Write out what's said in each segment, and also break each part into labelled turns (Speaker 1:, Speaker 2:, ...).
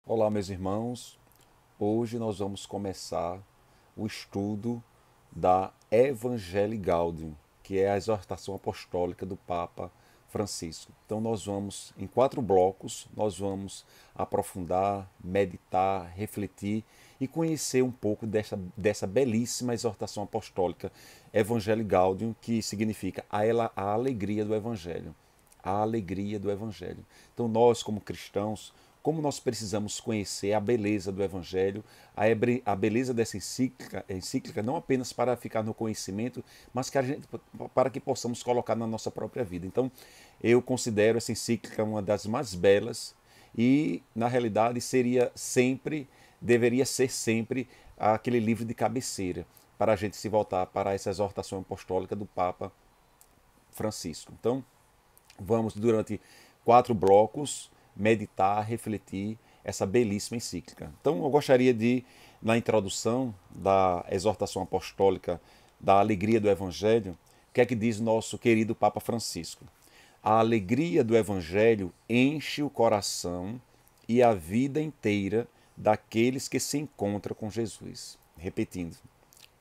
Speaker 1: Olá, meus irmãos. Hoje nós vamos começar o estudo da Evangelii Gaudium, que é a exortação apostólica do Papa Francisco. Então nós vamos, em 4 blocos, nós vamos aprofundar, meditar, refletir e conhecer um pouco dessa belíssima exortação apostólica Evangelii Gaudium, que significa a alegria do Evangelho. A alegria do Evangelho. Então nós, como cristãos, como nós precisamos conhecer a beleza do Evangelho, a beleza dessa encíclica, não apenas para ficar no conhecimento, mas para que possamos colocar na nossa própria vida. Então, eu considero essa encíclica uma das mais belas e, na realidade, deveria ser sempre aquele livro de cabeceira para a gente se voltar para essa exortação apostólica do Papa Francisco. Então, vamos, durante 4 blocos, meditar, refletir essa belíssima encíclica. Então, eu gostaria de, na introdução da exortação apostólica da alegria do Evangelho, o que é que diz nosso querido Papa Francisco? A alegria do Evangelho enche o coração e a vida inteira daqueles que se encontram com Jesus. Repetindo,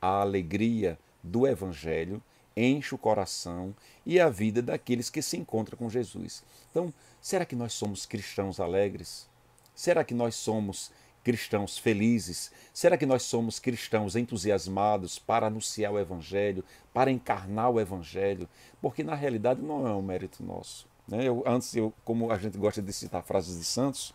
Speaker 1: a alegria do Evangelho enche o coração e a vida daqueles que se encontram com Jesus. Então, será que nós somos cristãos alegres? Será que nós somos cristãos felizes? Será que nós somos cristãos entusiasmados para anunciar o Evangelho, para encarnar o Evangelho? Porque na realidade não é um mérito nosso. Né? Como a gente gosta de citar frases de santos,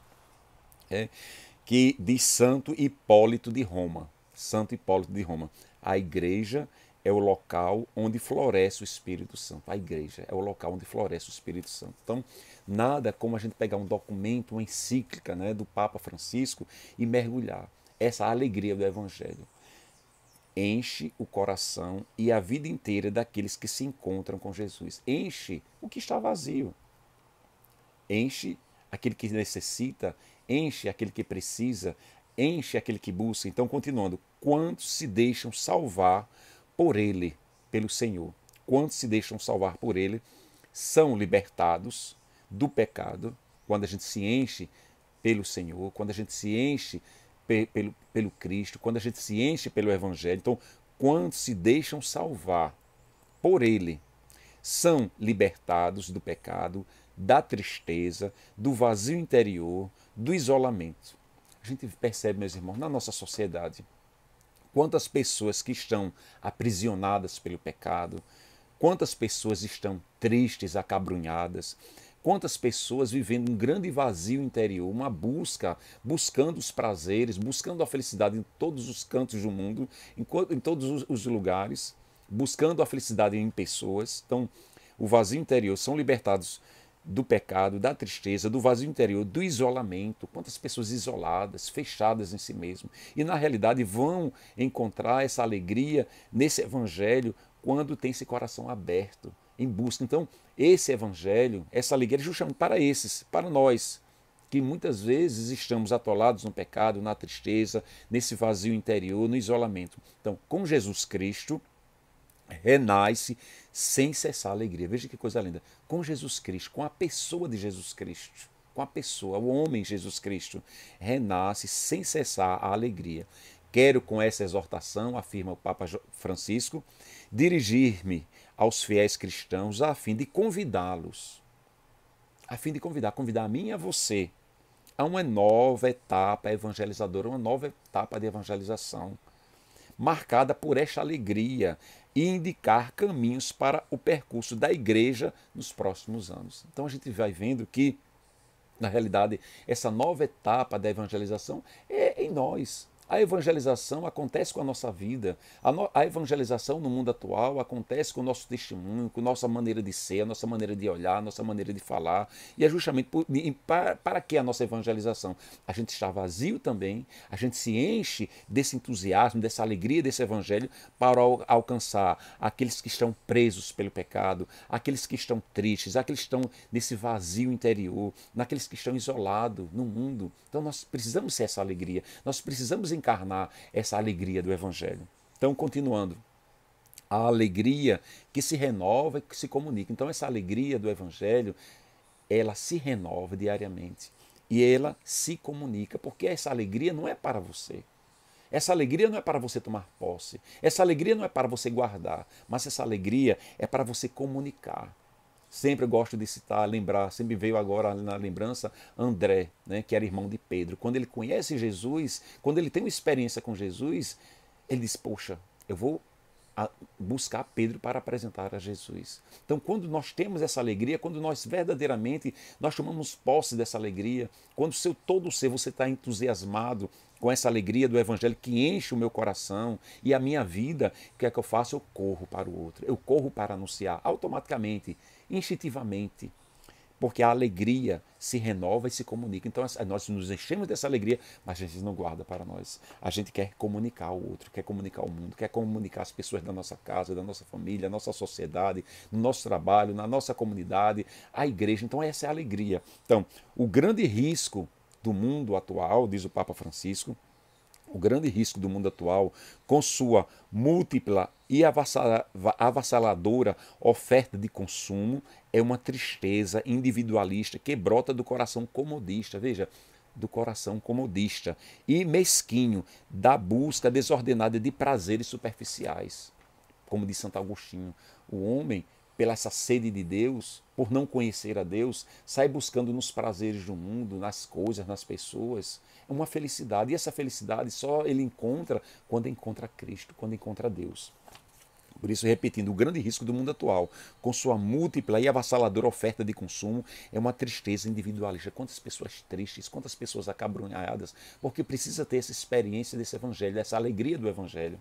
Speaker 1: que diz Santo Hipólito de Roma. Santo Hipólito de Roma. A igreja é o local onde floresce o Espírito Santo. A igreja é o local onde floresce o Espírito Santo. Então, nada como a gente pegar um documento, uma encíclica, né, do Papa Francisco e mergulhar. Essa alegria do Evangelho enche o coração e a vida inteira daqueles que se encontram com Jesus. Enche o que está vazio. Enche aquele que necessita, enche aquele que precisa, enche aquele que busca. Então, continuando, quantos se deixam salvar por Ele, pelo Senhor? Quantos se deixam salvar por Ele são libertados do pecado, quando a gente se enche pelo Senhor, quando a gente se enche pelo Cristo, quando a gente se enche pelo Evangelho. Então, quantos se deixam salvar por Ele são libertados do pecado, da tristeza, do vazio interior, do isolamento. A gente percebe, meus irmãos, na nossa sociedade, quantas pessoas que estão aprisionadas pelo pecado, quantas pessoas estão tristes, acabrunhadas, quantas pessoas vivendo um grande vazio interior, uma buscando os prazeres, buscando a felicidade em todos os cantos do mundo, em todos os lugares, buscando a felicidade em pessoas. Então, o vazio interior são libertados do pecado, da tristeza, do vazio interior, do isolamento. Quantas pessoas isoladas, fechadas em si mesmo. E na realidade vão encontrar essa alegria nesse evangelho quando tem esse coração aberto, em busca. Então, esse evangelho, essa alegria é justamente para esses, para nós, que muitas vezes estamos atolados no pecado, na tristeza, nesse vazio interior, no isolamento. Então, com Jesus Cristo, renasce sem cessar a alegria. Veja que coisa linda. Com Jesus Cristo, com a pessoa de Jesus Cristo, com a pessoa, o homem Jesus Cristo, renasce sem cessar a alegria. Quero com essa exortação, afirma o Papa Francisco, dirigir-me aos fiéis cristãos a fim de convidá-los, convidar a mim e a você a uma nova etapa evangelizadora, uma nova etapa de evangelização, marcada por esta alegria e indicar caminhos para o percurso da igreja nos próximos anos. Então a gente vai vendo que, na realidade, essa nova etapa da evangelização é em nós. A evangelização acontece com a nossa vida. A evangelização no mundo atual acontece com o nosso testemunho, com a nossa maneira de ser, a nossa maneira de olhar, a nossa maneira de falar. E é justamente para que a nossa evangelização? A gente está vazio também, a gente se enche desse entusiasmo, dessa alegria desse evangelho para alcançar aqueles que estão presos pelo pecado, aqueles que estão tristes, aqueles que estão nesse vazio interior, naqueles que estão isolados no mundo. Então nós precisamos ser essa alegria, nós precisamos encarnar essa alegria do Evangelho. Então, continuando, a alegria que se renova e que se comunica. Então, essa alegria do Evangelho, ela se renova diariamente. e ela se comunica, porque essa alegria não é para você. Essa alegria não é para você tomar posse. Essa alegria não é para você guardar, mas essa alegria é para você comunicar. Sempre eu gosto de citar, lembrar, sempre veio agora na lembrança André, né, que era irmão de Pedro. Quando ele conhece Jesus, quando ele tem uma experiência com Jesus, ele diz, poxa, eu vou buscar Pedro para apresentar a Jesus. Então, quando nós temos essa alegria, quando nós verdadeiramente nós tomamos posse dessa alegria, quando todo o ser você está entusiasmado com essa alegria do Evangelho que enche o meu coração e a minha vida, o que é que eu faço? Eu corro para o outro, eu corro para anunciar automaticamente, instintivamente, porque a alegria se renova e se comunica. Então nós nos enchemos dessa alegria, mas a gente não guarda para nós. A gente quer comunicar ao outro, quer comunicar ao mundo, quer comunicar às pessoas da nossa casa, da nossa família, da nossa sociedade, no nosso trabalho, na nossa comunidade, a igreja. Então essa é a alegria. Então, o grande risco do mundo atual, diz o Papa Francisco, o grande risco do mundo atual, com sua múltipla e avassaladora oferta de consumo, é uma tristeza individualista que brota do coração comodista, veja, do coração comodista e mesquinho, da busca desordenada de prazeres superficiais. Como diz Santo Agostinho, o homem, pela essa sede de Deus, por não conhecer a Deus, sai buscando nos prazeres do mundo, nas coisas, nas pessoas, uma felicidade. E essa felicidade só ele encontra quando encontra Cristo, quando encontra Deus. Por isso, repetindo, o grande risco do mundo atual, com sua múltipla e avassaladora oferta de consumo, é uma tristeza individualista. Quantas pessoas tristes, quantas pessoas acabrunhadas, porque precisa ter essa experiência desse evangelho, essa alegria do evangelho.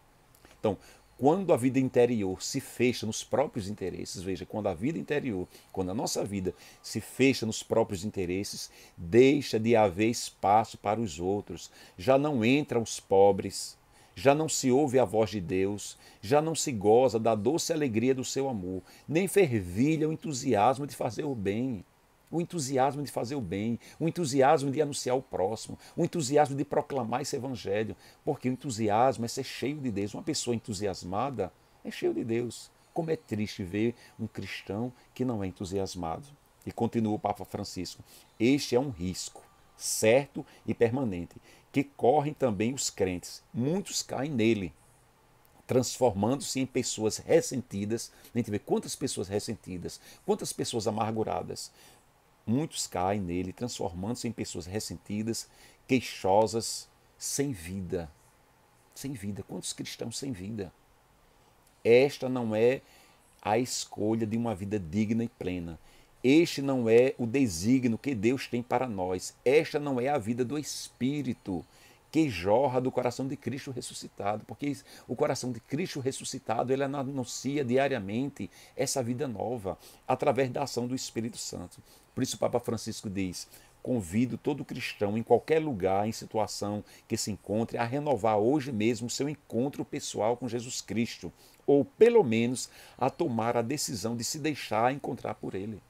Speaker 1: Então, quando a vida interior se fecha nos próprios interesses, veja, quando a vida interior, quando a nossa vida se fecha nos próprios interesses, deixa de haver espaço para os outros, já não entram os pobres, já não se ouve a voz de Deus, já não se goza da doce alegria do seu amor, nem fervilha o entusiasmo de fazer o bem. O entusiasmo de fazer o bem, o entusiasmo de anunciar o próximo, o entusiasmo de proclamar esse evangelho, porque o entusiasmo é ser cheio de Deus. Uma pessoa entusiasmada é cheio de Deus. Como é triste ver um cristão que não é entusiasmado. E continua o Papa Francisco. Este é um risco, certo e permanente, que correm também os crentes. Muitos caem nele, transformando-se em pessoas ressentidas. A gente vê quantas pessoas ressentidas, quantas pessoas amarguradas. Muitos caem nele, transformando-se em pessoas ressentidas, queixosas, sem vida. Sem vida. Quantos cristãos sem vida? Esta não é a escolha de uma vida digna e plena. Este não é o desígnio que Deus tem para nós. Esta não é a vida do Espírito que jorra do coração de Cristo ressuscitado, porque o coração de Cristo ressuscitado, ele anuncia diariamente essa vida nova, através da ação do Espírito Santo. Por isso o Papa Francisco diz, convido todo cristão, em qualquer lugar, em situação que se encontre, a renovar hoje mesmo o seu encontro pessoal com Jesus Cristo, ou pelo menos a tomar a decisão de se deixar encontrar por Ele.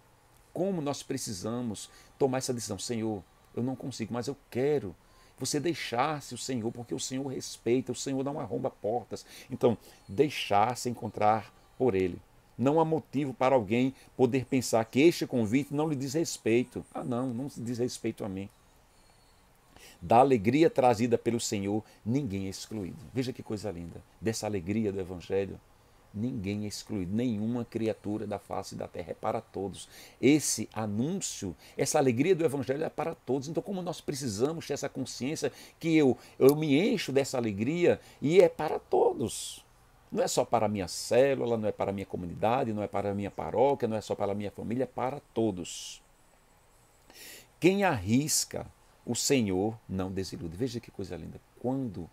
Speaker 1: Como nós precisamos tomar essa decisão? Senhor, eu não consigo, mas eu quero. Você deixar-se o Senhor, porque o Senhor respeita, o Senhor não arromba portas. Então, deixar-se encontrar por Ele. Não há motivo para alguém poder pensar que este convite não lhe diz respeito. Ah, não se diz respeito a mim. Da alegria trazida pelo Senhor, ninguém é excluído. Veja que coisa linda. Dessa alegria do Evangelho, ninguém é excluído, nenhuma criatura da face da terra, é para todos. Esse anúncio, essa alegria do Evangelho é para todos. Então, como nós precisamos ter essa consciência que eu me encho dessa alegria e é para todos. Não é só para a minha célula, não é para a minha comunidade, não é para a minha paróquia, não é só para a minha família, é para todos. Quem arrisca, o Senhor não desilude. Veja que coisa linda. Quando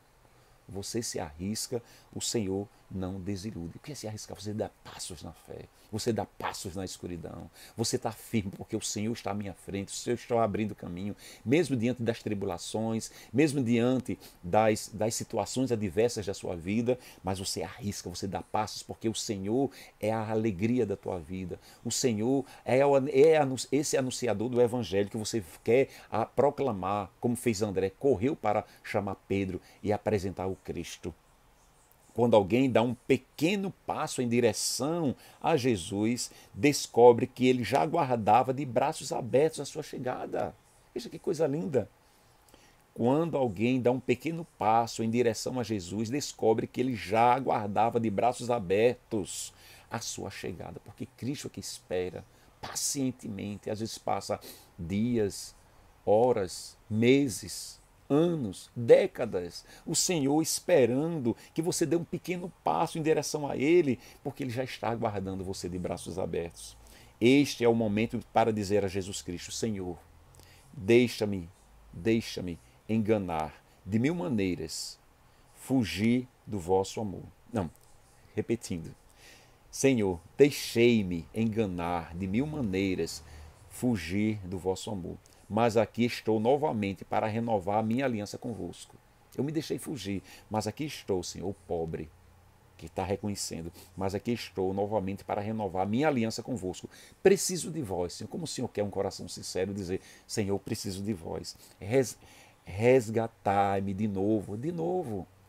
Speaker 1: você se arrisca, o Senhor não desilude. O que é se arriscar? Você dá passos na fé, você dá passos na escuridão, você está firme porque o Senhor está à minha frente, o Senhor está abrindo caminho, mesmo diante das tribulações, mesmo diante das situações adversas da sua vida, mas você arrisca, você dá passos porque o Senhor é a alegria da tua vida, o Senhor é esse anunciador do Evangelho que você quer proclamar, como fez André, correu para chamar Pedro e apresentar o Cristo. Quando alguém dá um pequeno passo em direção a Jesus, descobre que ele já aguardava de braços abertos a sua chegada. Veja que coisa linda. Quando alguém dá um pequeno passo em direção a Jesus, descobre que ele já aguardava de braços abertos a sua chegada, porque Cristo é que espera pacientemente, às vezes passa dias, horas, meses, anos, décadas, o Senhor esperando que você dê um pequeno passo em direção a Ele, porque Ele já está aguardando você de braços abertos. Este é o momento para dizer a Jesus Cristo: Senhor, deixa-me enganar de mil maneiras, fugir do vosso amor. Não, repetindo. Senhor, deixei-me enganar de mil maneiras, fugir do vosso amor. Mas aqui estou novamente para renovar a minha aliança convosco. Eu me deixei fugir, mas aqui estou, Senhor, pobre, que está reconhecendo. Mas aqui estou novamente para renovar a minha aliança convosco. Preciso de vós, Senhor. Como o Senhor quer um coração sincero dizer: Senhor, preciso de vós. Resgatai-me de novo,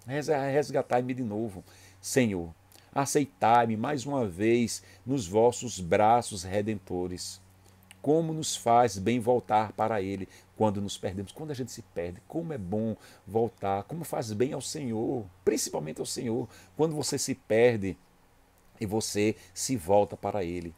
Speaker 1: resgatai-me de novo. Senhor, aceitai-me mais uma vez nos vossos braços redentores. Como nos faz bem voltar para Ele quando nos perdemos, quando a gente se perde. Como é bom voltar, como faz bem ao Senhor, principalmente ao Senhor, quando você se perde e você se volta para Ele.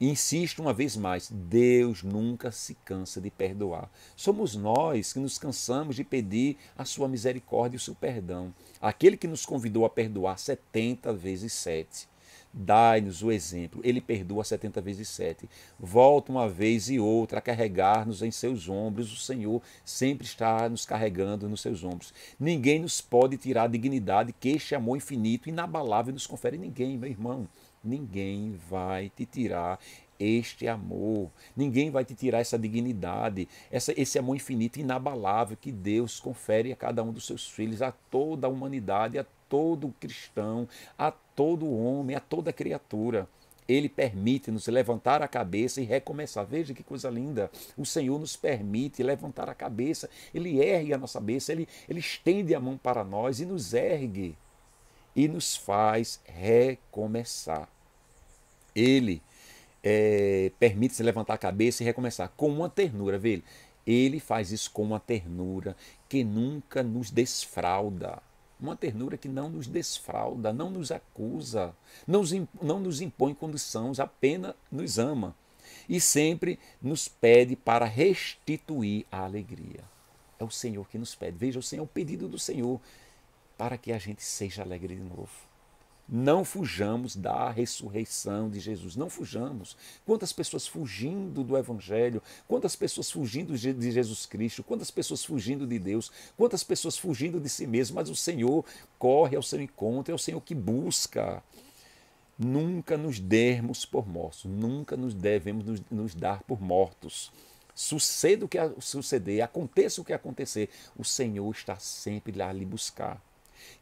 Speaker 1: E insisto uma vez mais, Deus nunca se cansa de perdoar. Somos nós que nos cansamos de pedir a sua misericórdia e o seu perdão. Aquele que nos convidou a perdoar 70 vezes 7. Dai-nos o exemplo. Ele perdoa 70 vezes 7. Volta uma vez e outra a carregar-nos em seus ombros. O Senhor sempre está nos carregando nos seus ombros. Ninguém nos pode tirar a dignidade que este amor infinito, inabalável, nos confere. Ninguém, meu irmão. Ninguém vai te tirar este amor. Ninguém vai te tirar essa dignidade, esse amor infinito, inabalável que Deus confere a cada um dos seus filhos, a toda a humanidade, a todo cristão, a todo homem, a toda criatura. Ele permite-nos levantar a cabeça e recomeçar. Veja que coisa linda. O Senhor nos permite levantar a cabeça. Ele ergue a nossa cabeça, ele estende a mão para nós e nos ergue e nos faz recomeçar. Ele permite-se levantar a cabeça e recomeçar com uma ternura. Veja, ele faz isso com uma ternura que nunca nos desfralda. Uma ternura que não nos desfralda, não nos acusa, não nos impõe condições, apenas nos ama. E sempre nos pede para restituir a alegria. É o Senhor que nos pede. Veja, o Senhor, o pedido do Senhor para que a gente seja alegre de novo. Não fujamos da ressurreição de Jesus, não fujamos. Quantas pessoas fugindo do Evangelho, quantas pessoas fugindo de Jesus Cristo, quantas pessoas fugindo de Deus, quantas pessoas fugindo de si mesmo, mas o Senhor corre ao seu encontro, é o Senhor que busca. Nunca nos dermos por mortos, nunca nos devemos nos dar por mortos. Suceda o que suceder, aconteça o que acontecer, o Senhor está sempre lá a lhe buscar.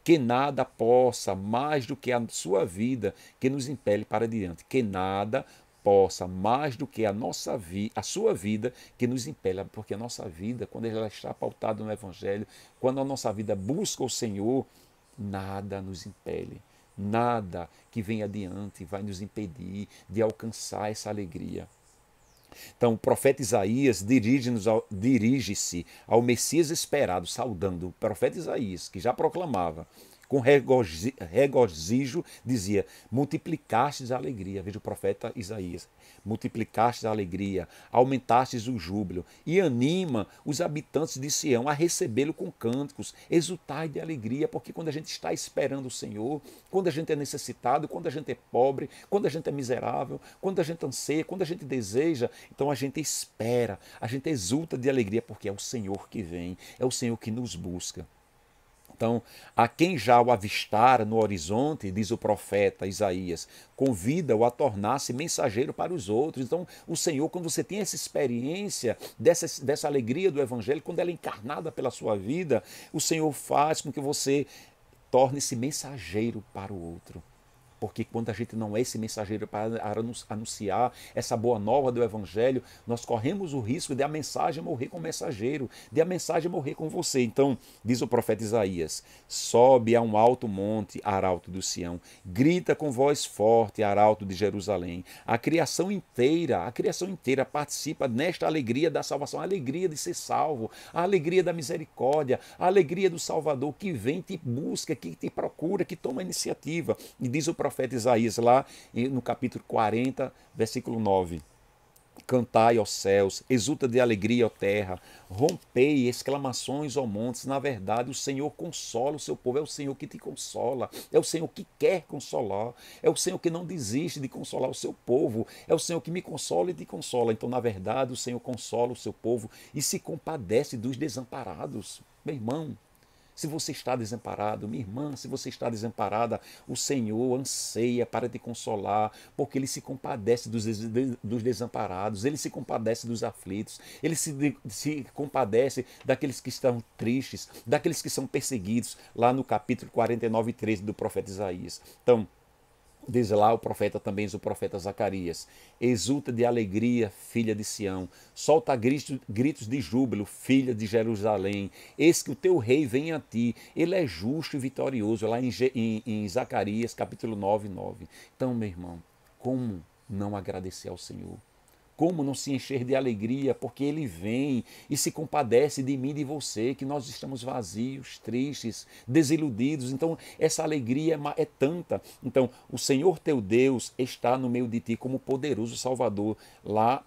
Speaker 1: Que nada possa, mais do que a sua vida, que nos impele para diante. Que nada possa, mais do que a sua vida, que nos impele. Porque a nossa vida, quando ela está pautada no Evangelho, quando a nossa vida busca o Senhor, nada nos impele. Nada que venha adiante vai nos impedir de alcançar essa alegria. Então, o profeta Isaías dirige-se ao Messias esperado, saudando. O profeta Isaías, que já proclamava, com regozijo, dizia: multiplicastes a alegria. Veja o profeta Isaías: multiplicastes a alegria, aumentastes o júbilo, e anima os habitantes de Sião a recebê-lo com cânticos. Exultai de alegria, porque quando a gente está esperando o Senhor, quando a gente é necessitado, quando a gente é pobre, quando a gente é miserável, quando a gente anseia, quando a gente deseja, então a gente espera, a gente exulta de alegria, porque é o Senhor que vem, é o Senhor que nos busca. Então, a quem já o avistar no horizonte, diz o profeta Isaías, convida-o a tornar-se mensageiro para os outros. Então, o Senhor, quando você tem essa experiência dessa alegria do Evangelho, quando ela é encarnada pela sua vida, o Senhor faz com que você torne-se mensageiro para o outro. Porque quando a gente não é esse mensageiro para anunciar essa boa nova do Evangelho, nós corremos o risco de a mensagem morrer com o mensageiro, de a mensagem morrer com você. Então, diz o profeta Isaías: sobe a um alto monte, arauto do Sião, grita com voz forte, arauto de Jerusalém. A criação inteira participa nesta alegria da salvação, a alegria de ser salvo, a alegria da misericórdia, a alegria do Salvador que vem, te busca, que te procura, que toma a iniciativa. E diz o profeta Isaías lá no capítulo 40, versículo 9: cantai, ó céus, exulta de alegria, ó terra, rompei exclamações, ó montes. Na verdade, o Senhor consola o seu povo, é o Senhor que te consola, é o Senhor que quer consolar, é o Senhor que não desiste de consolar o seu povo, é o Senhor que me consola e te consola. Então, na verdade, o Senhor consola o seu povo e se compadece dos desamparados. Meu irmão, se você está desamparado, minha irmã, se você está desamparada, o Senhor anseia para te consolar, porque Ele se compadece dos desamparados, Ele se compadece dos aflitos, Ele se compadece daqueles que estão tristes, daqueles que são perseguidos, lá no capítulo 49, 13 do profeta Isaías. Então, diz lá o profeta também, o profeta Zacarias: exulta de alegria, filha de Sião, solta gritos de júbilo, filha de Jerusalém, eis que o teu rei vem a ti, ele é justo e vitorioso, lá em Zacarias capítulo 9, 9. Então, meu irmão, como não agradecer ao Senhor? Como não se encher de alegria, porque Ele vem e se compadece de mim e de você, que nós estamos vazios, tristes, desiludidos. Então, essa alegria é tanta. Então, o Senhor teu Deus está no meio de ti como poderoso Salvador. Lá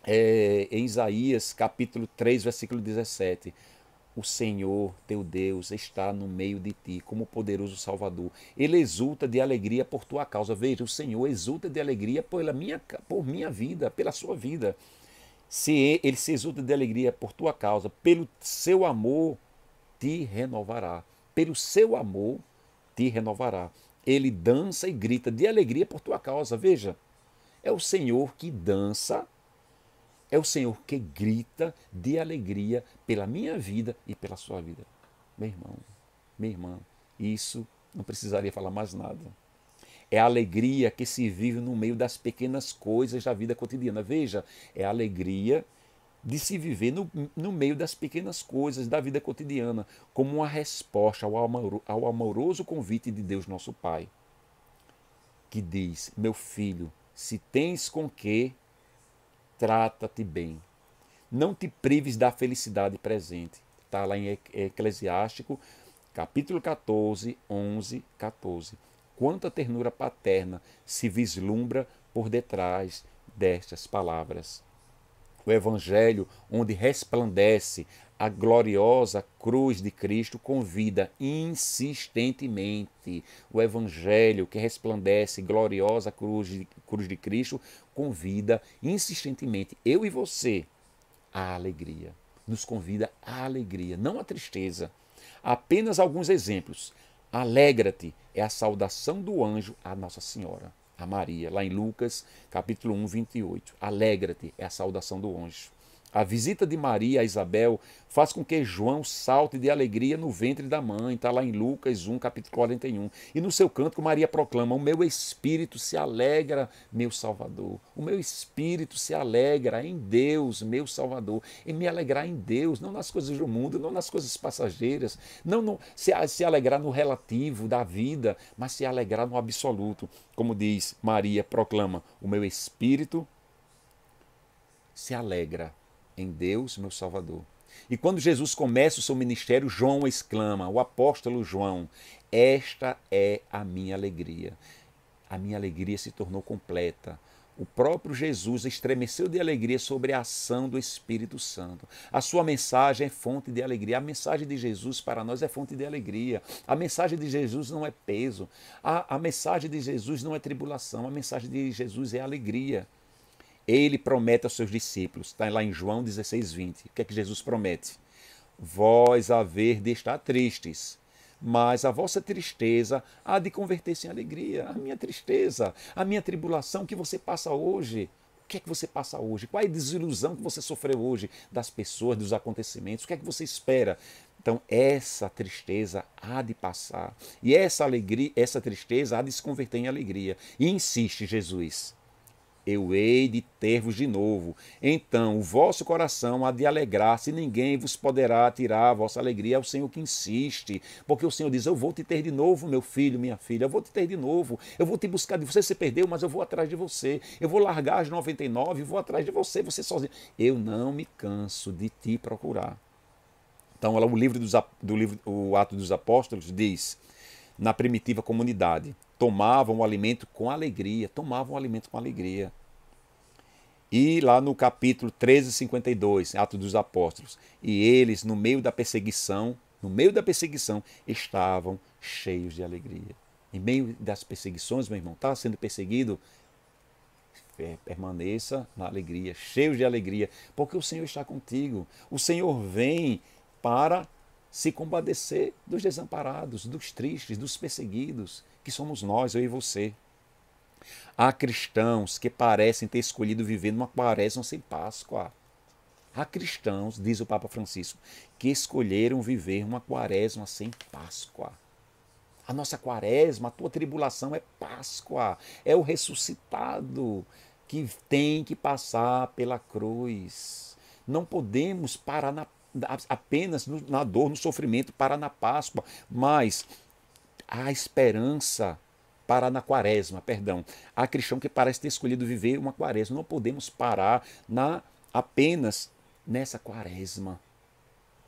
Speaker 1: em Isaías, capítulo 3, versículo 17. O Senhor, teu Deus, está no meio de ti como poderoso Salvador. Ele exulta de alegria por tua causa. Veja, o Senhor exulta de alegria por minha vida, pela sua vida. Se ele se exulta de alegria por tua causa, pelo seu amor te renovará. Pelo seu amor te renovará. Ele dança e grita de alegria por tua causa. Veja, é o Senhor que dança, é o Senhor que grita de alegria pela minha vida e pela sua vida. Meu irmão, minha irmã, isso não precisaria falar mais nada. É a alegria que se vive no meio das pequenas coisas da vida cotidiana. Veja, é a alegria de se viver no meio das pequenas coisas da vida cotidiana, como uma resposta ao amoroso convite de Deus nosso Pai, que diz: meu filho, se tens com que, trata-te bem. Não te prives da felicidade presente. Está lá em Eclesiástico, capítulo 14, 11, 14. Quanta ternura paterna se vislumbra por detrás destas palavras. O Evangelho, onde resplandece a gloriosa cruz de Cristo, convida insistentemente. O Evangelho que resplandece gloriosa cruz de Cristo, convida insistentemente eu e você à alegria. Nos convida à alegria, não à tristeza. Apenas alguns exemplos. Alegra-te é a saudação do anjo à Nossa Senhora, a Maria, lá em Lucas, capítulo 1, 28. Alegra-te é a saudação do anjo. A visita de Maria a Isabel faz com que João salte de alegria no ventre da mãe. Está lá em Lucas 1, capítulo 41. E no seu canto, Maria proclama: o meu espírito se alegra, meu Salvador. O meu espírito se alegra em Deus, meu Salvador. E me alegrar em Deus, não nas coisas do mundo, não nas coisas passageiras, não se alegrar no relativo da vida, mas se alegrar no absoluto. Como diz Maria, proclama: o meu espírito se alegra em Deus, meu Salvador. E quando Jesus começa o seu ministério, João exclama, o apóstolo João: esta é a minha alegria. A minha alegria se tornou completa. O próprio Jesus estremeceu de alegria sobre a ação do Espírito Santo. A sua mensagem é fonte de alegria. A mensagem de Jesus para nós é fonte de alegria. A mensagem de Jesus não é peso. A mensagem de Jesus não é tribulação. A mensagem de Jesus é alegria. Ele promete aos seus discípulos, está lá em João 16, 20. O que é que Jesus promete? Vós haver de estar tristes, mas a vossa tristeza há de converter-se em alegria. A minha tristeza, a minha tribulação que você passa hoje. O que é que você passa hoje? Qual é a desilusão que você sofreu hoje das pessoas, dos acontecimentos? O que é que você espera? Então, essa tristeza há de passar. E essa alegria, essa tristeza há de se converter em alegria. E insiste Jesus: eu hei de ter-vos de novo. Então o vosso coração há de alegrar-se, e ninguém vos poderá tirar a vossa alegria. É o Senhor que insiste, porque o Senhor diz: eu vou te ter de novo, meu filho, minha filha, eu vou te ter de novo, eu vou te buscar de você. Se perdeu, mas eu vou atrás de você, eu vou largar as 99 e vou atrás de você, você sozinho. Eu não me canso de te procurar. Então, o livro o Atos dos Apóstolos diz: na primitiva comunidade, tomavam o alimento com alegria, tomavam o alimento com alegria. E lá no capítulo 13:52, Atos dos Apóstolos, e eles, no meio da perseguição, estavam cheios de alegria. Em meio das perseguições, meu irmão, está sendo perseguido, permaneça na alegria, cheios de alegria, porque o Senhor está contigo. O Senhor vem para se compadecer dos desamparados, dos tristes, dos perseguidos, que somos nós, eu e você. Há cristãos que parecem ter escolhido viver numa quaresma sem Páscoa. Há cristãos, diz o Papa Francisco, que escolheram viver uma quaresma sem Páscoa. A nossa quaresma, a tua tribulação é Páscoa, é o ressuscitado que tem que passar pela cruz. Não podemos parar apenas na dor, no sofrimento, parar na Páscoa, mas há esperança para na quaresma, perdão. Há cristão que parece ter escolhido viver uma quaresma. Não podemos parar apenas nessa quaresma,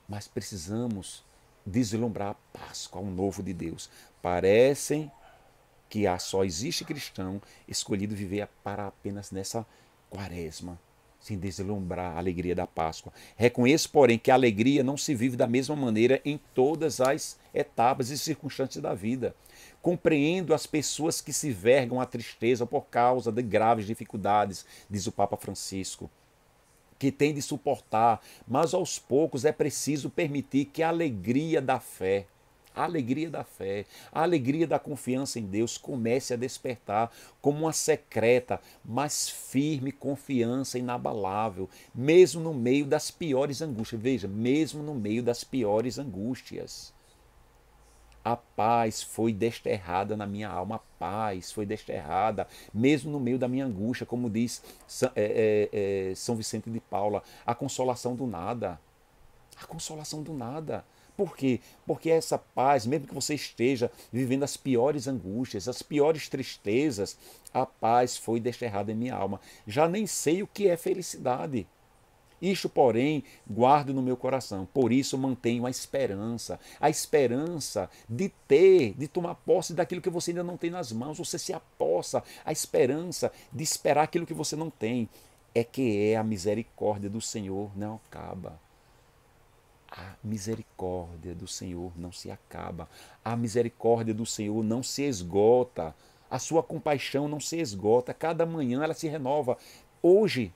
Speaker 1: mas precisamos deslumbrar a Páscoa, o novo de Deus. Parecem que só existe cristão escolhido viver para apenas nessa quaresma, sem deslumbrar a alegria da Páscoa. Reconheço, porém, que a alegria não se vive da mesma maneira em todas as etapas e circunstâncias da vida. Compreendo as pessoas que se vergam à tristeza por causa de graves dificuldades, diz o Papa Francisco, que tem de suportar, mas aos poucos é preciso permitir que a alegria da fé, a alegria da confiança em Deus comece a despertar como uma secreta, mas firme confiança inabalável, mesmo no meio das piores angústias. Veja, mesmo no meio das piores angústias. A paz foi desterrada na minha alma, a paz foi desterrada, mesmo no meio da minha angústia, como diz São Vicente de Paula, a consolação do nada. A consolação do nada. Por quê? Porque essa paz, mesmo que você esteja vivendo as piores angústias, as piores tristezas, a paz foi desterrada em minha alma. Já nem sei o que é felicidade. Isto, porém, guardo no meu coração. Por isso mantenho a esperança de tomar posse daquilo que você ainda não tem nas mãos. Você se apossa, a esperança de esperar aquilo que você não tem. É que a misericórdia do Senhor não acaba. A misericórdia do Senhor não se acaba. A misericórdia do Senhor não se esgota. A sua compaixão não se esgota. Cada manhã ela se renova. Hoje,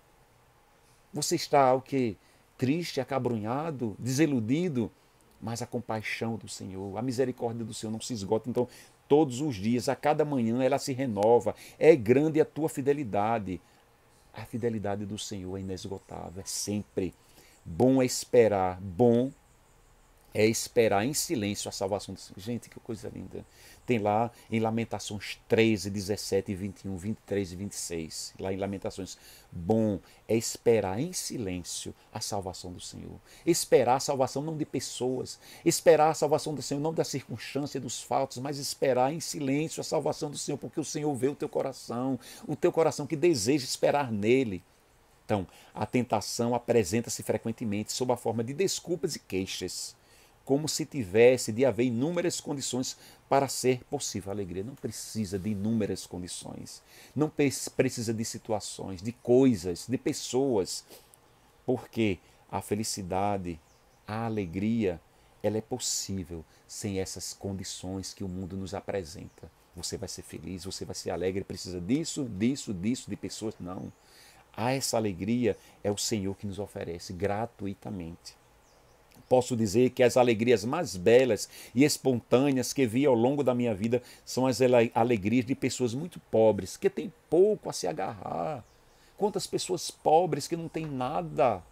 Speaker 1: você está o quê? Triste, acabrunhado, desiludido, mas a compaixão do Senhor, a misericórdia do Senhor não se esgota. Então, todos os dias, a cada manhã, ela se renova. É grande a tua fidelidade. A fidelidade do Senhor é inesgotável, é sempre. Bom é esperar em silêncio a salvação do Senhor. Gente, que coisa linda. Tem lá em Lamentações 13, 17 e 21, 23 e 26. Lá em Lamentações. Bom é esperar em silêncio a salvação do Senhor. Esperar a salvação não de pessoas. Esperar a salvação do Senhor não da circunstância, dos fatos, mas esperar em silêncio a salvação do Senhor, porque o Senhor vê o teu coração que deseja esperar nele. Então, a tentação apresenta-se frequentemente sob a forma de desculpas e queixas, como se tivesse de haver inúmeras condições para ser possível a alegria. Não precisa de inúmeras condições, não precisa de situações, de coisas, de pessoas, porque a felicidade, a alegria, ela é possível sem essas condições que o mundo nos apresenta. Você vai ser feliz, você vai ser alegre, precisa disso, de pessoas. Não. Essa alegria é o Senhor que nos oferece gratuitamente. Posso dizer que as alegrias mais belas e espontâneas que vi ao longo da minha vida são as alegrias de pessoas muito pobres, que têm pouco a se agarrar. Quantas pessoas pobres que não têm nada.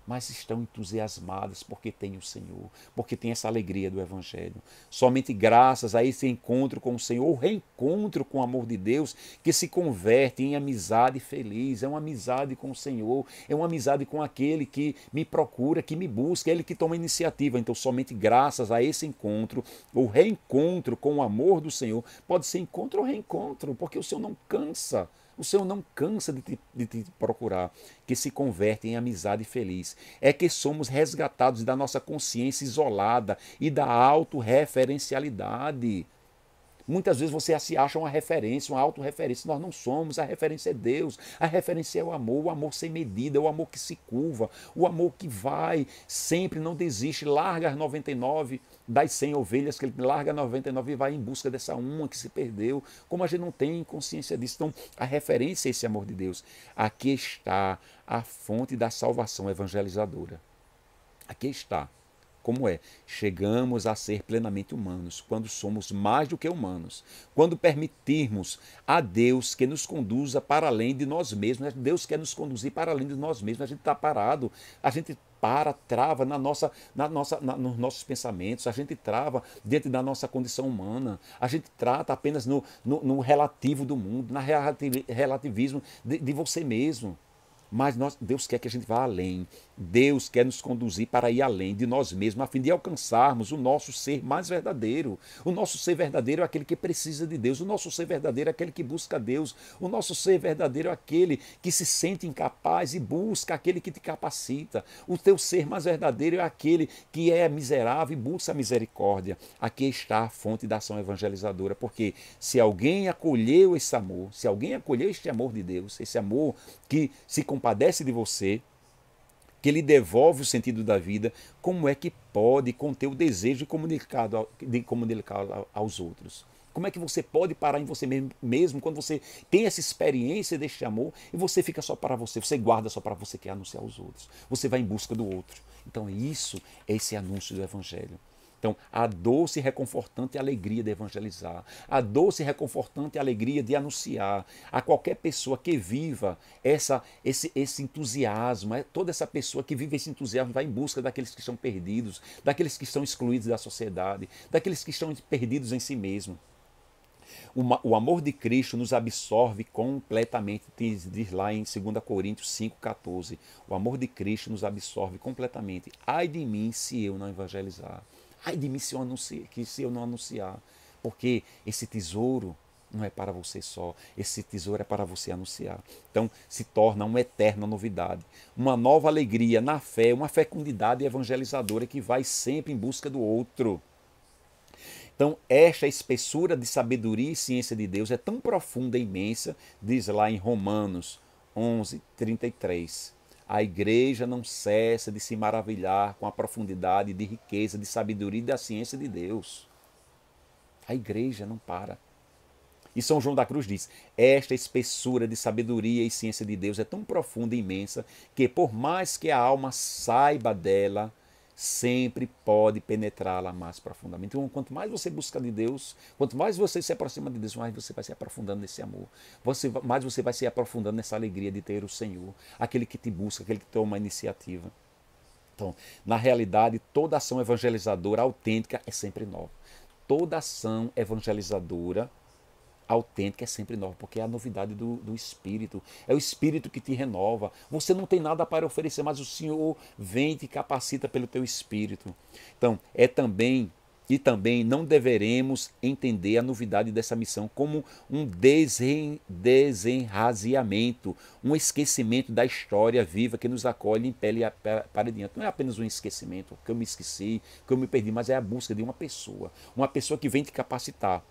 Speaker 1: mas estão entusiasmadas porque tem o Senhor, porque tem essa alegria do Evangelho. Somente graças a esse encontro com o Senhor, o reencontro com o amor de Deus, que se converte em amizade feliz. É uma amizade com o Senhor, é uma amizade com aquele que me procura, que me busca, é ele que toma a iniciativa. Então, somente graças a esse encontro, o reencontro com o amor do Senhor, pode ser encontro ou reencontro, porque o Senhor não cansa. O Senhor não cansa de te procurar, que se converte em amizade feliz. É que somos resgatados da nossa consciência isolada e da autorreferencialidade. Muitas vezes você se acha uma referência, uma autorreferência. Nós não somos, a referência é Deus. A referência é o amor sem medida, o amor que se curva, o amor que vai, sempre não desiste, larga as 99 das 100 ovelhas, que ele larga 99 e vai em busca dessa uma que se perdeu. Como a gente não tem consciência disso. Então, a referência é esse amor de Deus. Aqui está a fonte da salvação evangelizadora. Aqui está. Como é? Chegamos a ser plenamente humanos quando somos mais do que humanos. Quando permitirmos a Deus que nos conduza para além de nós mesmos. Deus quer nos conduzir para além de nós mesmos. A gente está parado, a gente trava nos nossos pensamentos, a gente trava dentro da nossa condição humana, a gente trata apenas no relativo do mundo, no relativismo de você mesmo. Mas Deus quer que a gente vá além. Deus quer nos conduzir para ir além de nós mesmos, a fim de alcançarmos o nosso ser mais verdadeiro. O nosso ser verdadeiro é aquele que precisa de Deus. O nosso ser verdadeiro é aquele que busca Deus. O nosso ser verdadeiro é aquele que se sente incapaz e busca aquele que te capacita. O teu ser mais verdadeiro é aquele que é miserável e busca a misericórdia. Aqui está a fonte da ação evangelizadora, porque se alguém acolheu esse amor, se alguém acolheu este amor de Deus, esse amor que se compadece de você, que lhe devolve o sentido da vida, como é que pode conter o desejo de comunicar aos outros? Como é que você pode parar em você mesmo quando você tem essa experiência deste amor e você fica só para você, você guarda só para você, quer anunciar aos outros, você vai em busca do outro. Então isso é esse anúncio do Evangelho. Então, a doce e reconfortante alegria de evangelizar, a doce e reconfortante alegria de anunciar a qualquer pessoa que viva esse entusiasmo, toda essa pessoa que vive esse entusiasmo vai em busca daqueles que estão perdidos, daqueles que estão excluídos da sociedade, daqueles que estão perdidos em si mesmo. O amor de Cristo nos absorve completamente, diz lá em 2 Coríntios 5,14. O amor de Cristo nos absorve completamente. Ai de mim se eu não evangelizar. Ai de mim se eu não anunciar. Porque esse tesouro não é para você só. Esse tesouro é para você anunciar. Então se torna uma eterna novidade. Uma nova alegria na fé, uma fecundidade evangelizadora que vai sempre em busca do outro. Então, esta espessura de sabedoria e ciência de Deus é tão profunda e imensa, diz lá em Romanos 11:33. A igreja não cessa de se maravilhar com a profundidade de riqueza, de sabedoria e da ciência de Deus. A igreja não para. E São João da Cruz diz, esta espessura de sabedoria e ciência de Deus é tão profunda e imensa que por mais que a alma saiba dela, sempre pode penetrá-la mais profundamente. Então, quanto mais você busca de Deus, quanto mais você se aproxima de Deus, mais você vai se aprofundando nesse amor. Mais você vai se aprofundando nessa alegria de ter o Senhor, aquele que te busca, aquele que toma a iniciativa. Então, na realidade, toda ação evangelizadora autêntica é sempre nova. Toda ação evangelizadora autêntica é sempre nova, porque é a novidade do Espírito. É o Espírito que te renova. Você não tem nada para oferecer, mas o Senhor vem e te capacita pelo teu Espírito. Então, também não deveremos entender a novidade dessa missão como um desenraziamento, um esquecimento da história viva que nos acolhe em pele para diante. Não é apenas um esquecimento, que eu me esqueci, que eu me perdi, mas é a busca de uma pessoa que vem te capacitar.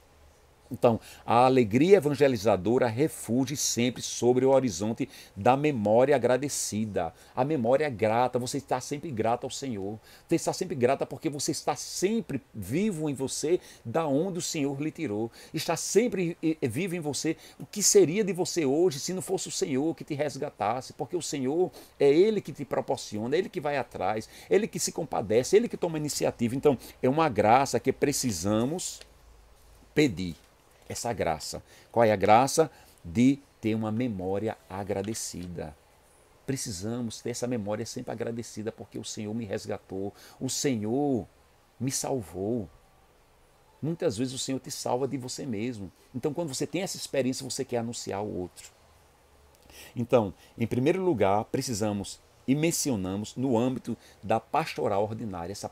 Speaker 1: Então, a alegria evangelizadora refugie sempre sobre o horizonte da memória agradecida. A memória é grata, você está sempre grato ao Senhor. Você está sempre grata porque você está sempre vivo em você da onde o Senhor lhe tirou. Está sempre vivo em você o que seria de você hoje se não fosse o Senhor que te resgatasse. Porque o Senhor é Ele que te proporciona, é Ele que vai atrás, é Ele que se compadece, é Ele que toma iniciativa. Então, é uma graça que precisamos pedir. Essa graça. Qual é a graça? De ter uma memória agradecida. precisamos ter essa memória sempre agradecida, porque o Senhor me resgatou, o Senhor me salvou. Muitas vezes o Senhor te salva de você mesmo. Então, quando você tem essa experiência, você quer anunciar ao outro. Então, em primeiro lugar, precisamos e mencionamos no âmbito da pastoral ordinária, esse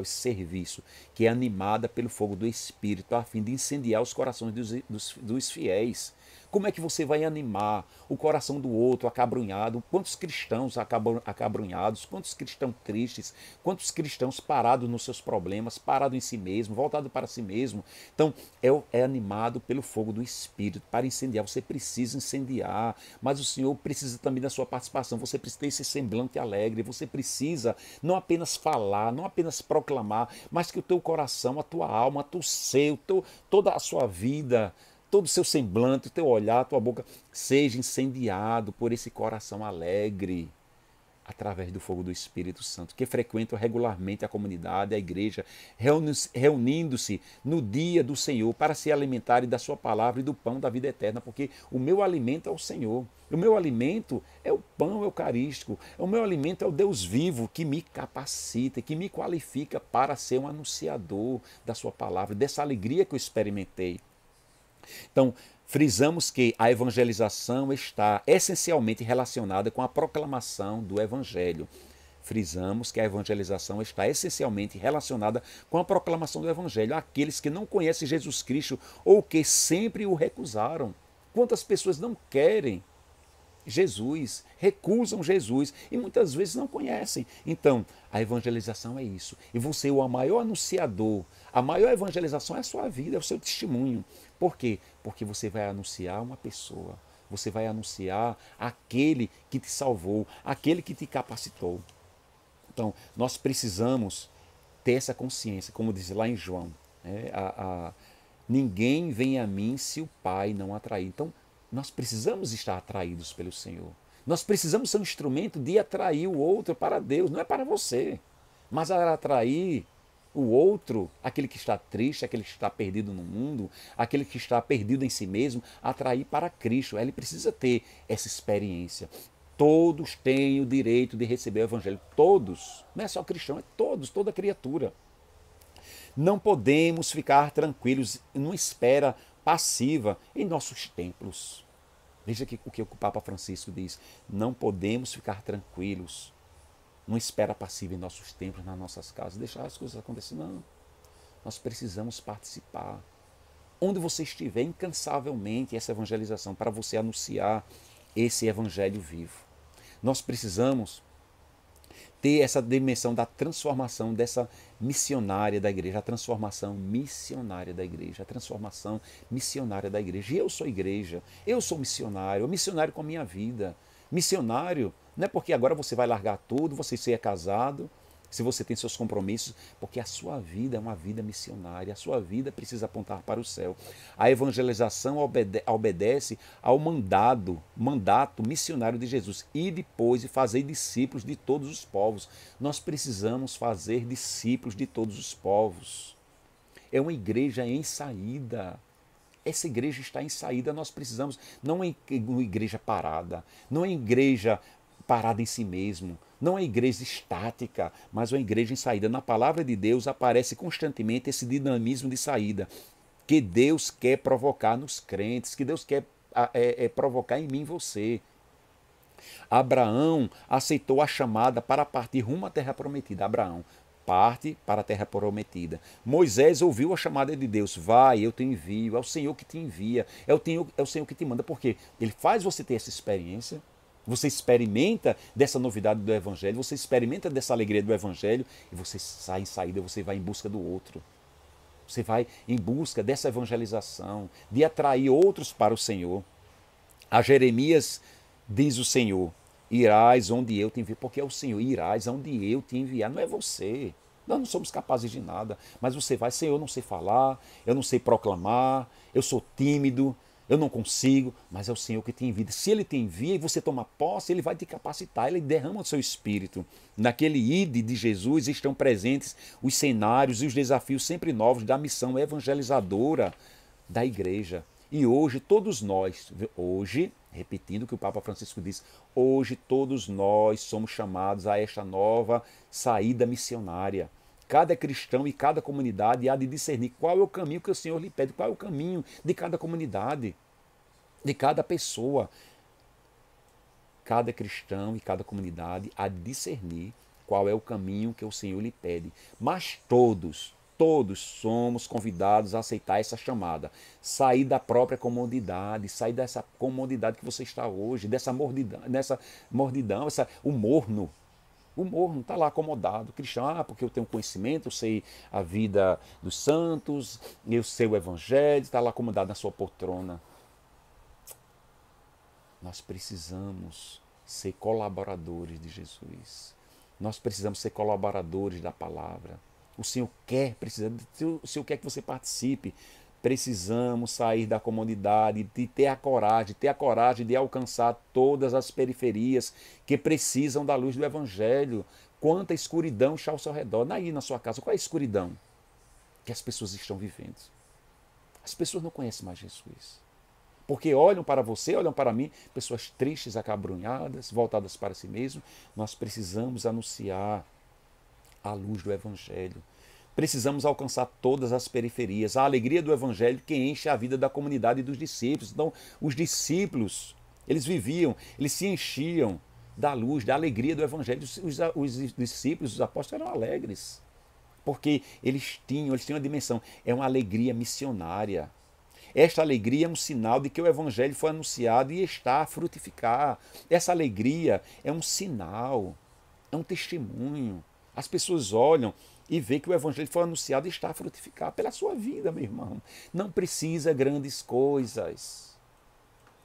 Speaker 1: serviço, que é animada pelo fogo do Espírito, a fim de incendiar os corações dos fiéis. Como é que você vai animar o coração do outro acabrunhado? Quantos cristãos acabrunhados, quantos cristãos tristes, quantos cristãos parados nos seus problemas, parados em si mesmo, voltados para si mesmo. Então, é animado pelo fogo do Espírito para incendiar. Você precisa incendiar, mas o Senhor precisa também da sua participação. Você precisa ter esse semblante alegre, você precisa não apenas falar, não apenas proclamar, mas que o teu coração, a tua alma, o teu ser, toda a sua vida, todo o seu semblante, o teu olhar, a tua boca, seja incendiado por esse coração alegre, através do fogo do Espírito Santo, que frequentam regularmente a comunidade, a igreja, reunindo-se no dia do Senhor para se alimentarem da sua palavra e do pão da vida eterna, porque o meu alimento é o Senhor. O meu alimento é o pão eucarístico. O meu alimento é o Deus vivo que me capacita, que me qualifica para ser um anunciador da sua palavra, dessa alegria que eu experimentei. Então, frisamos que a evangelização está essencialmente relacionada com a proclamação do Evangelho. Frisamos que a evangelização está essencialmente relacionada com a proclamação do Evangelho àqueles que não conhecem Jesus Cristo ou que sempre o recusaram. Quantas pessoas não querem Jesus, recusam Jesus e muitas vezes não conhecem. Então, a evangelização é isso. E você, o maior anunciador, a maior evangelização é a sua vida, é o seu testemunho. Por quê? Porque você vai anunciar uma pessoa, você vai anunciar aquele que te salvou, aquele que te capacitou. Então, nós precisamos ter essa consciência, como diz lá em João, né? Ninguém vem a mim se o Pai não atrair. Então, nós precisamos estar atraídos pelo Senhor. Nós precisamos ser um instrumento de atrair o outro para Deus, não é para você, mas a atrair o outro, aquele que está triste, aquele que está perdido no mundo, aquele que está perdido em si mesmo, atrair para Cristo. Ele precisa ter essa experiência. Todos têm o direito de receber o Evangelho. Todos. Não é só cristão, é todos, toda criatura. Não podemos ficar tranquilos numa espera passiva em nossos templos. Veja o que o Papa Francisco diz. Não podemos ficar tranquilos numa espera passiva em nossos templos, nas nossas casas, deixar as coisas acontecerem. Não. Nós precisamos participar. Onde você estiver, incansavelmente, essa evangelização, para você anunciar esse evangelho vivo. Nós precisamos ter essa dimensão da transformação dessa missionária da igreja, a transformação missionária da igreja, a transformação missionária da igreja. E eu sou igreja, eu sou missionário com a minha vida. Missionário não é porque agora você vai largar tudo, você ser casado, se você tem seus compromissos, porque a sua vida é uma vida missionária, a sua vida precisa apontar para o céu. A evangelização obedece ao mandato missionário de Jesus. E depois de fazer discípulos de todos os povos. Nós precisamos fazer discípulos de todos os povos. É uma igreja em saída. Essa igreja está em saída, nós precisamos, não é uma igreja parada, não é igreja parada em si mesmo, não é igreja estática, mas uma igreja em saída. Na palavra de Deus aparece constantemente esse dinamismo de saída que Deus quer provocar nos crentes, que Deus quer provocar em mim e você. Abraão aceitou a chamada para partir rumo à terra prometida. Abraão parte para a terra prometida. Moisés ouviu a chamada de Deus. Vai, eu te envio. É o Senhor que te envia. É o Senhor que te manda. Por quê? Ele faz você ter essa experiência. Você experimenta dessa novidade do Evangelho. Você experimenta dessa alegria do Evangelho. E você sai em saída, você vai em busca do outro. Você vai em busca dessa evangelização, de atrair outros para o Senhor. A Jeremias diz o Senhor: irás onde eu te enviar, porque é o Senhor, irás onde eu te enviar, não é você. Nós não somos capazes de nada, mas você vai, Senhor, eu não sei falar, eu não sei proclamar, eu sou tímido, eu não consigo, mas é o Senhor que te envia. Se Ele te envia e você toma posse, Ele vai te capacitar, Ele derrama o seu espírito. Naquele ide de Jesus estão presentes os cenários e os desafios sempre novos da missão evangelizadora da igreja. E hoje todos nós, hoje, repetindo o que o Papa Francisco diz, hoje todos nós somos chamados a esta nova saída missionária. Cada cristão e cada comunidade há de discernir qual é o caminho que o Senhor lhe pede, qual é o caminho de cada comunidade, de cada pessoa. Cada cristão e cada comunidade há de discernir qual é o caminho que o Senhor lhe pede. Mas todos somos convidados a aceitar essa chamada. Sair da própria comodidade, sair dessa comodidade que você está hoje, dessa mordidão, o morno. O morno está lá acomodado. Cristão, porque eu tenho conhecimento, eu sei a vida dos santos, eu sei o evangelho, está lá acomodado na sua poltrona. Nós precisamos ser colaboradores de Jesus. Nós precisamos ser colaboradores da palavra. O Senhor quer que você participe. Precisamos sair da comodidade, de ter a coragem de alcançar todas as periferias que precisam da luz do Evangelho. Quanta escuridão está ao seu redor. Aí na sua casa, qual é a escuridão que as pessoas estão vivendo? As pessoas não conhecem mais Jesus. Porque olham para você, olham para mim, pessoas tristes, acabrunhadas, voltadas para si mesmo. Nós precisamos anunciar a luz do Evangelho. Precisamos alcançar todas as periferias. A alegria do Evangelho que enche a vida da comunidade e dos discípulos. Então, os discípulos, eles viviam, eles se enchiam da luz, da alegria do Evangelho. Os discípulos, os apóstolos eram alegres. Porque eles tinham a dimensão. É uma alegria missionária. Esta alegria é um sinal de que o Evangelho foi anunciado e está a frutificar. Essa alegria é um sinal, é um testemunho. As pessoas olham e veem que o Evangelho foi anunciado e está a frutificar pela sua vida, meu irmão. Não precisa grandes coisas.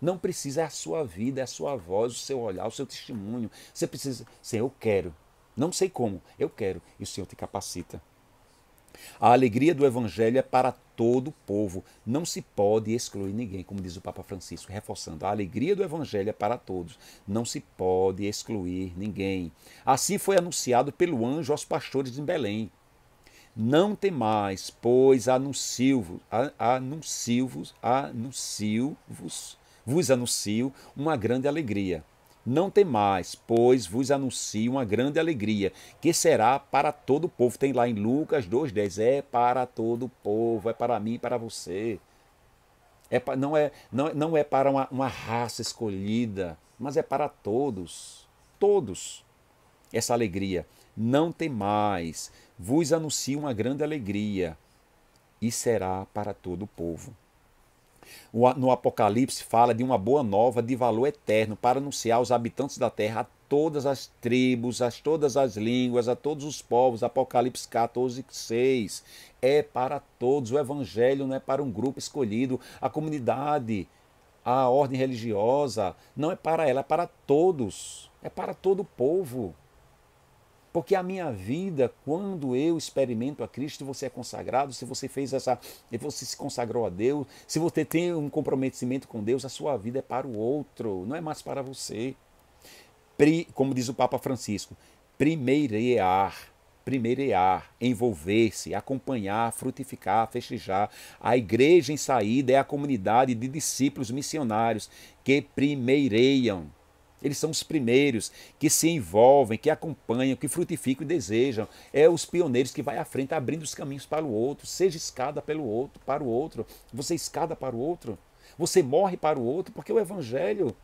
Speaker 1: Não precisa, é a sua vida, é a sua voz, o seu olhar, o seu testemunho. Você precisa, Senhor, eu quero. Não sei como, eu quero. E o Senhor te capacita. A alegria do Evangelho é para todo o povo. Não se pode excluir ninguém, como diz o Papa Francisco, reforçando. A alegria do Evangelho é para todos. Não se pode excluir ninguém. Assim foi anunciado pelo anjo aos pastores em Belém. Não temais, pois vos anuncio uma grande alegria. Não temais, pois vos anuncio uma grande alegria, que será para todo o povo. Tem lá em Lucas 2,10, é para todo o povo, é para mim e para você. Não é para uma raça escolhida, mas é para todos, todos, essa alegria. Não temais, vos anuncio uma grande alegria, e será para todo o povo. No Apocalipse fala de uma boa nova de valor eterno para anunciar aos habitantes da terra, a todas as tribos, a todas as línguas, a todos os povos. Apocalipse 14:6. É para todos. O Evangelho não é para um grupo escolhido. A comunidade, a ordem religiosa, não é para ela, é para todos. É para todo o povo. Porque a minha vida, quando eu experimento a Cristo, você é consagrado, se você fez você se consagrou a Deus, se você tem um comprometimento com Deus, a sua vida é para o outro, não é mais para você. Como diz o Papa Francisco, primeirear, envolver-se, acompanhar, frutificar, festejar. A igreja em saída é a comunidade de discípulos missionários que primeireiam. Eles são os primeiros que se envolvem, que acompanham, que frutificam e desejam. É os pioneiros que vai à frente, abrindo os caminhos para o outro. Seja escada pelo outro, para o outro. Você escada para o outro. Você morre para o outro, porque o Evangelho,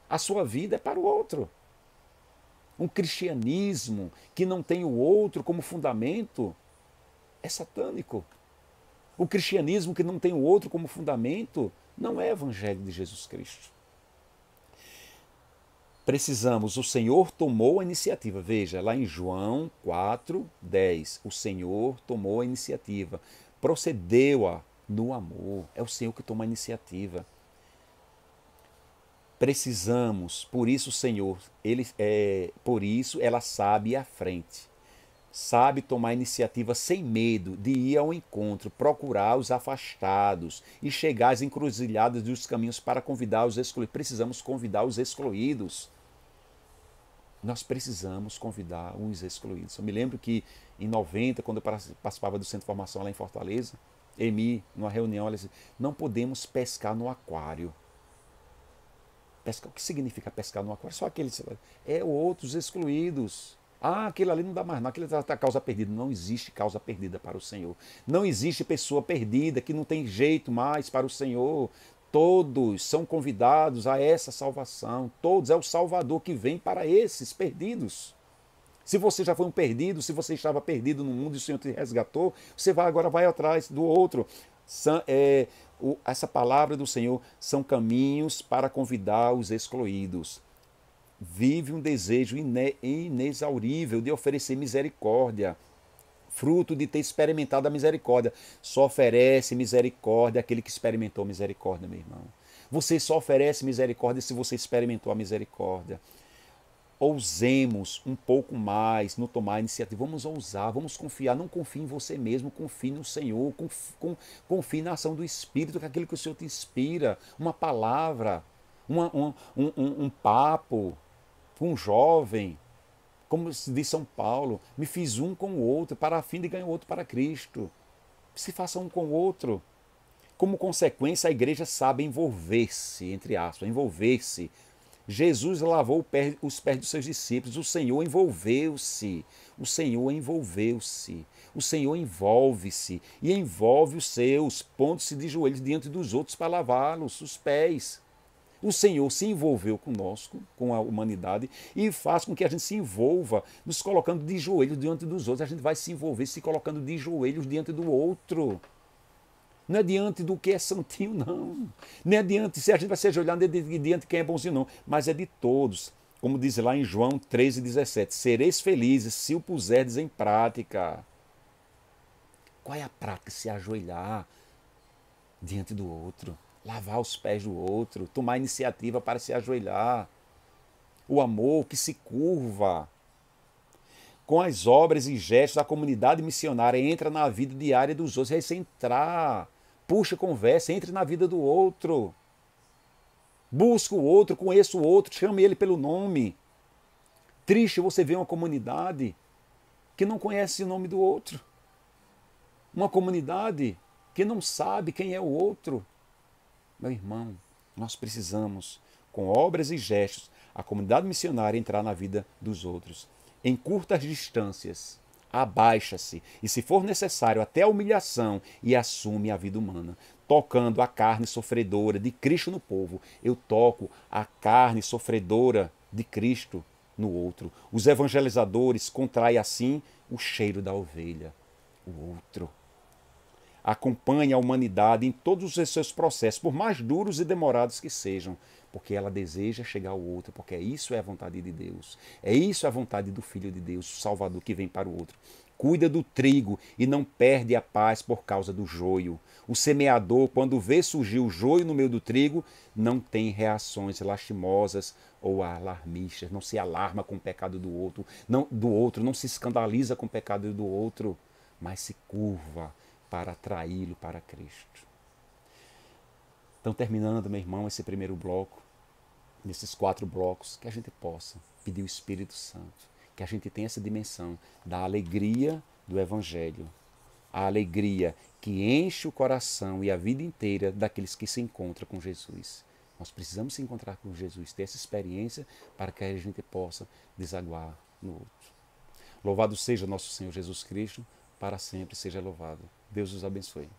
Speaker 1: a sua vida é para o outro. Um cristianismo que não tem o outro como fundamento é satânico. O cristianismo que não tem o outro como fundamento não é Evangelho de Jesus Cristo. Precisamos, o Senhor tomou a iniciativa. Veja, lá em João 4:10, o Senhor tomou a iniciativa, procedeu-a no amor. É o Senhor que toma a iniciativa. Precisamos, por isso o Senhor, por isso ela sabe ir à frente. Sabe tomar iniciativa sem medo de ir ao encontro, procurar os afastados e chegar às encruzilhadas dos caminhos para convidar os excluídos. Precisamos convidar os excluídos. Nós precisamos convidar os excluídos. Eu me lembro que em 90, quando eu participava do Centro de Formação lá em Fortaleza, Emi, numa reunião, ela disse, não podemos pescar no aquário. Pescar, o que significa pescar no aquário? Só aqueles, outros excluídos. Ah, aquele ali não dá mais, não, aquele está causa perdida. Não existe causa perdida para o Senhor. Não existe pessoa perdida que não tem jeito mais para o Senhor. Todos são convidados a essa salvação. Todos, é o Salvador que vem para esses perdidos. Se você já foi um perdido, se você estava perdido no mundo e o Senhor te resgatou, você agora vai atrás do outro. Essa palavra do Senhor são caminhos para convidar os excluídos. Vive um desejo inexaurível de oferecer misericórdia, fruto de ter experimentado a misericórdia. Só oferece misericórdia aquele que experimentou misericórdia, meu irmão. Você só oferece misericórdia se você experimentou a misericórdia. Ousemos um pouco mais no tomar a iniciativa. Vamos ousar, vamos confiar. Não confie em você mesmo, confie no Senhor, confie na ação do Espírito, que é aquilo que o Senhor te inspira. Uma palavra, um papo com um jovem. Como diz São Paulo, me fiz um com o outro, para a fim de ganhar o outro para Cristo. Se faça um com o outro. Como consequência, a igreja sabe envolver-se, entre aspas, envolver-se. Jesus lavou os pés dos seus discípulos, o Senhor envolveu-se, o Senhor envolveu-se, o Senhor envolve-se e envolve os seus, pondo-se de joelhos diante dos outros para lavá-los, os pés. O Senhor se envolveu conosco, com a humanidade, e faz com que a gente se envolva, nos colocando de joelhos diante dos outros. A gente vai se envolver se colocando de joelhos diante do outro. Não é diante do que é santinho, não. Nem é diante, se a gente vai se ajoelhar, não é diante de quem é bonzinho, não. Mas é de todos. Como diz lá em João 13,17. Sereis felizes se o puserdes em prática. Qual é a prática? Se ajoelhar diante do outro. Lavar os pés do outro. Tomar iniciativa para se ajoelhar. O amor que se curva. Com as obras e gestos, a comunidade missionária entra na vida diária dos outros. É isso, entrar. Puxa conversa, entre na vida do outro. Busca o outro, conheça o outro, chame ele pelo nome. Triste você ver uma comunidade que não conhece o nome do outro. Uma comunidade que não sabe quem é o outro. Meu irmão, nós precisamos, com obras e gestos, a comunidade missionária entrar na vida dos outros. Em curtas distâncias, abaixa-se e, se for necessário, até a humilhação e assume a vida humana, tocando a carne sofredora de Cristo no povo. Eu toco a carne sofredora de Cristo no outro. Os evangelizadores contraem assim o cheiro da ovelha, o outro. Acompanha a humanidade em todos os seus processos, por mais duros e demorados que sejam, porque ela deseja chegar ao outro, porque isso é a vontade de Deus. É isso a vontade do Filho de Deus, o Salvador que vem para o outro. Cuida do trigo e não perde a paz por causa do joio. O semeador, quando vê surgir o joio no meio do trigo, não tem reações lastimosas ou alarmistas, não se alarma com o pecado do outro, não se escandaliza com o pecado do outro, mas se curva para atraí-lo para Cristo. Então, terminando, meu irmão, esse primeiro bloco, nesses 4 blocos, que a gente possa pedir o Espírito Santo, que a gente tenha essa dimensão da alegria do Evangelho, a alegria que enche o coração e a vida inteira daqueles que se encontram com Jesus. Nós precisamos se encontrar com Jesus, ter essa experiência para que a gente possa desaguar no outro. Louvado seja nosso Senhor Jesus Cristo, para sempre seja louvado. Deus os abençoe.